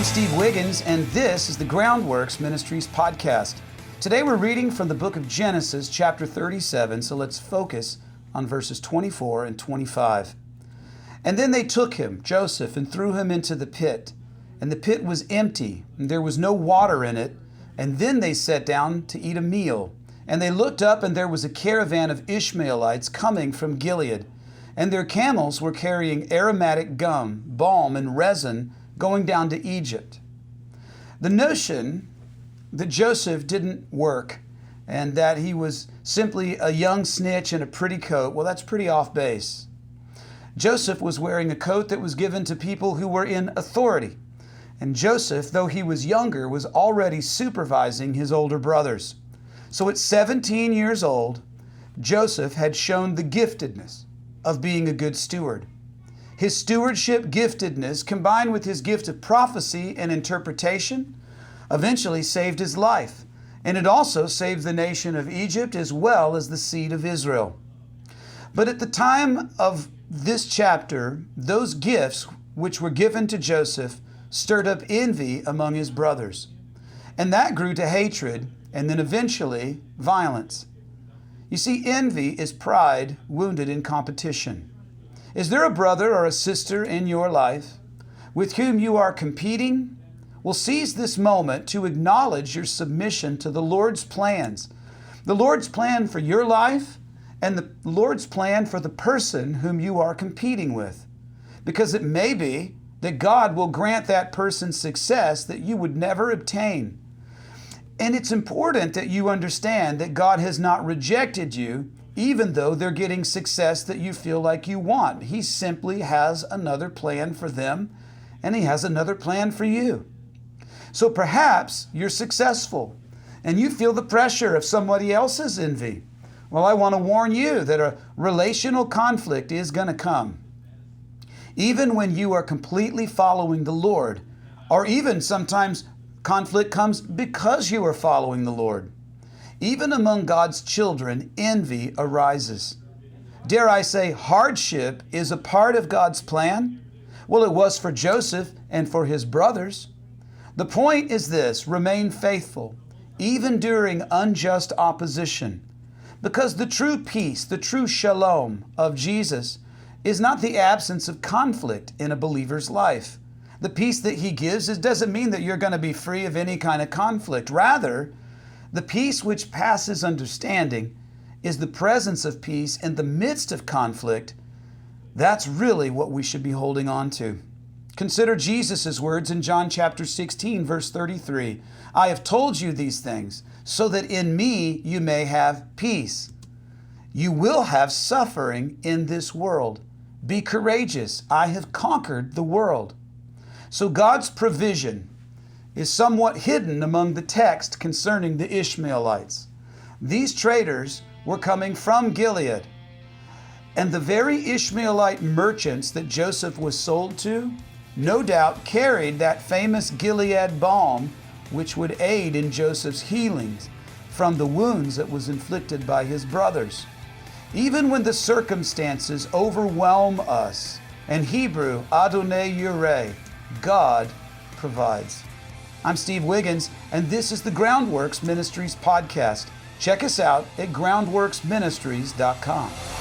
I'm Steve Wiggins, and this is the Groundworks Ministries podcast. Today we're reading from the book of Genesis, chapter 37, so let's focus on verses 24 and 25. And then they took him, Joseph, and threw him into the pit. And the pit was empty, and there was no water in it. And then they sat down to eat a meal. And they looked up, and there was a caravan of Ishmaelites coming from Gilead. And their camels were carrying aromatic gum, balm, and resin, going down to Egypt. The notion that Joseph didn't work and that he was simply a young snitch in a pretty coat, well, that's pretty off base. Joseph was wearing a coat that was given to people who were in authority. And Joseph, though he was younger, was already supervising his older brothers. So at 17 years old, Joseph had shown the giftedness of being a good steward. His stewardship giftedness, combined with his gift of prophecy and interpretation, eventually saved his life. And it also saved the nation of Egypt as well as the seed of Israel. But at the time of this chapter, those gifts which were given to Joseph stirred up envy among his brothers. And that grew to hatred and then eventually violence. You see, envy is pride wounded in competition. Is there a brother or a sister in your life with whom you are competing? Well, seize this moment to acknowledge your submission to the Lord's plans. The Lord's plan for your life and the Lord's plan for the person whom you are competing with. Because it may be that God will grant that person success that you would never obtain. And it's important that you understand that God has not rejected you, even though they're getting success that you feel like you want. He simply has another plan for them, and He has another plan for you. So perhaps you're successful, and you feel the pressure of somebody else's envy. Well, I want to warn you that a relational conflict is going to come. Even when you are completely following the Lord, or even sometimes conflict comes because you are following the Lord. Even among God's children, envy arises. Dare I say, hardship is a part of God's plan? Well, it was for Joseph and for his brothers. The point is this: remain faithful, even during unjust opposition. Because the true peace, the true shalom of Jesus is not the absence of conflict in a believer's life. The peace that He gives doesn't mean that you're going to be free of any kind of conflict. Rather, the peace which passes understanding is the presence of peace in the midst of conflict. That's really what we should be holding on to. Consider Jesus' words in John chapter 16, verse 33. I have told you these things so that in me you may have peace. You will have suffering in this world. Be courageous. I have conquered the world. So God's provision is somewhat hidden among the text concerning the Ishmaelites. These traders were coming from Gilead, and the very Ishmaelite merchants that Joseph was sold to, no doubt carried that famous Gilead balm which would aid in Joseph's healings from the wounds that was inflicted by his brothers. Even when the circumstances overwhelm us, in Hebrew, Adonai Yireh, God provides. I'm Steve Wiggins, and this is the Groundworks Ministries podcast. Check us out at groundworksministries.com.